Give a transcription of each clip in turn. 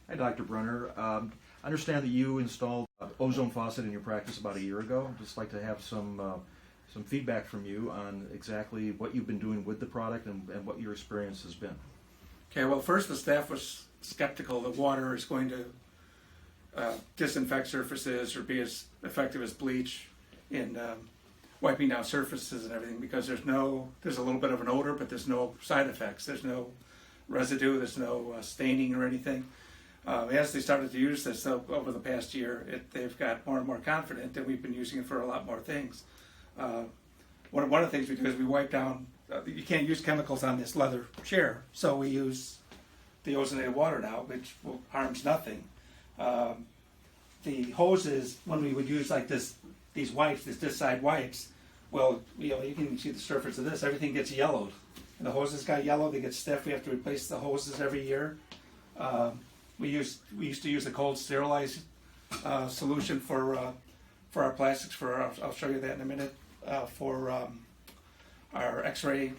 Hi, Dr. Brenner. I understand that you installed Ozone Faucet in your practice about a year ago. I'd just like to have some feedback from you on exactly what you've been doing with the product and what your experience has been. Okay, well, first the staff was skeptical that water is going to disinfect surfaces or be as effective as bleach in wiping down surfaces and everything, because there's a little bit of an odor, but there's no side effects. There's no residue, there's no staining or anything. As they started to use this over the past year, they've got more and more confident, and we've been using it for a lot more things. One of the things we do is we wipe down, you can't use chemicals on this leather chair, so we use the ozonated water now, which harms nothing. The hoses, when we would use like these wipes, this side wipes, well, you can see the surface of this, everything gets yellowed. And the hoses got yellow, they get stiff, we have to replace the hoses every year. We used to use a cold sterilized solution for our plastics, I'll show you that in a minute, for our X-ray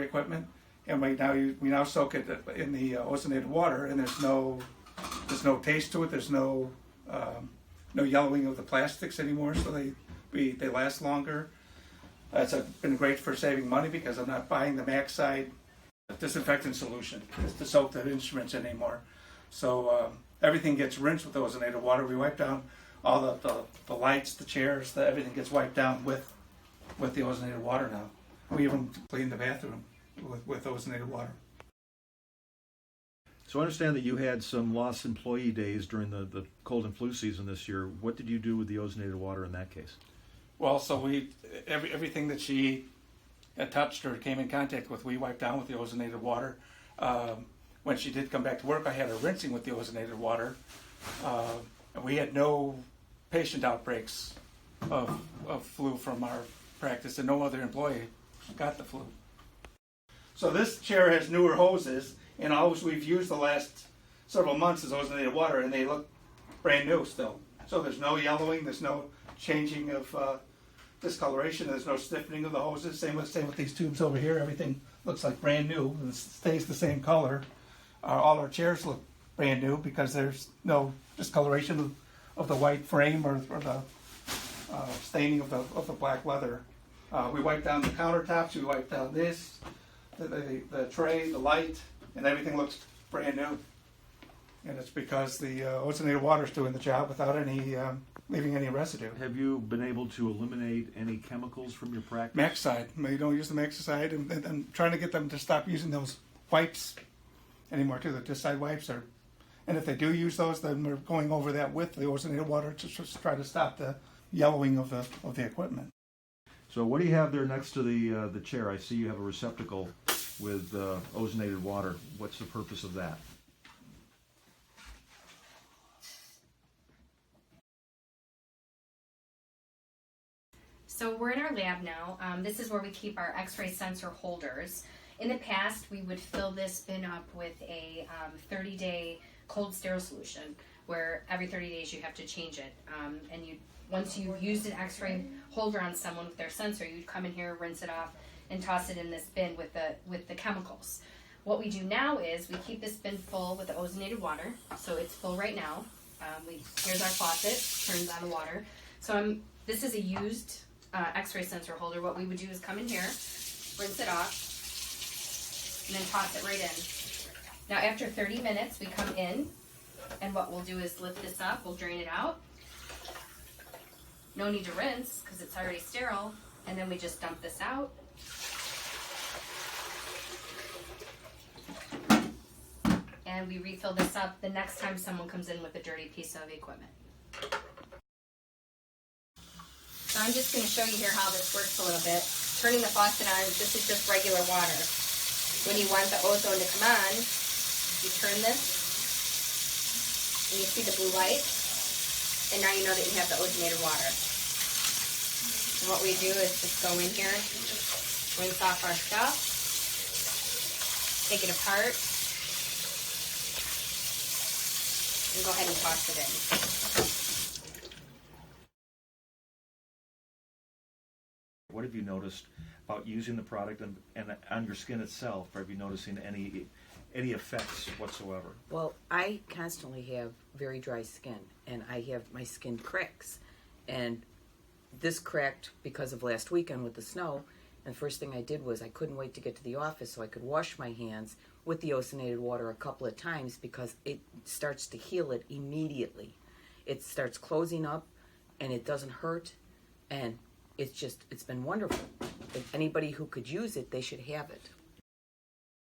equipment. And we now soak it in the ozonated water, and there's no taste to it. There's no yellowing of the plastics anymore, so they last longer. It's been great for saving money because I'm not buying the Maxide disinfectant solution to soak the instruments anymore. So everything gets rinsed with ozonated water. We wipe down all the lights, the chairs, everything gets wiped down with the ozonated water now. We even clean the bathroom with ozonated water. So I understand that you had some lost employee days during the cold and flu season this year. What did you do with the ozonated water in that case? Well, so everything that she had touched or came in contact with, we wiped down with the ozonated water. When she did come back to work, I had her rinsing with the ozonated water. And we had no patient outbreaks of flu from our practice, and no other employee got the flu. So this chair has newer hoses, and all we've used the last several months is ozonated water, and they look brand new still. So there's no yellowing, there's no changing of discoloration, there's no stiffening of the hoses. Same with these tubes over here. Everything looks like brand new and stays the same color. All our chairs look brand new because there's no discoloration of the white frame or the staining of the black leather. We wipe down the countertops, we wipe down this, the tray, the light, and everything looks brand new. And it's because the ozonated water is doing the job without leaving any residue. Have you been able to eliminate any chemicals from your practice? Maxide. We don't use the Maxide, and I'm trying to get them to stop using those wipes anymore too, the Maxide wipes. And if they do use those, then we're going over that with the ozonated water to just try to stop the yellowing of the equipment. So what do you have there next to the chair? I see you have a receptacle with ozonated water. What's the purpose of that? So we're in our lab now. This is where we keep our X-ray sensor holders. In the past, we would fill this bin up with a 30-day cold sterile solution, where every 30 days you have to change it. And once you've used an X-ray holder on someone with their sensor, you'd come in here, rinse it off, and toss it in this bin with the chemicals. What we do now is we keep this bin full with the ozonated water. So it's full right now. Here's our faucet, turns on the water. So this is a used X-ray sensor holder. What we would do is come in here, rinse it off, and then toss it right in. Now after 30 minutes, we come in, and what we'll do is lift this up, we'll drain it out. No need to rinse because it's already sterile, and then we just dump this out. And we refill this up the next time someone comes in with a dirty piece of equipment. So I'm just going to show you here how this works a little bit. Turning the faucet on, this is just regular water. When you want the ozone to come on, you turn this, and you see the blue light, and now you know that you have the ozonated water. And what we do is just go in here, rinse off our stuff, take it apart, and go ahead and toss it in. What have you noticed about using the product and on your skin itself? Are you noticing any effects whatsoever? Well, I constantly have very dry skin, and I have my skin cracks, and this cracked because of last weekend with the snow. And the first thing I did was I couldn't wait to get to the office so I could wash my hands with the ozonated water a couple of times because it starts to heal it immediately. It starts closing up, and it doesn't hurt, and it's been wonderful. If anybody who could use it, they should have it.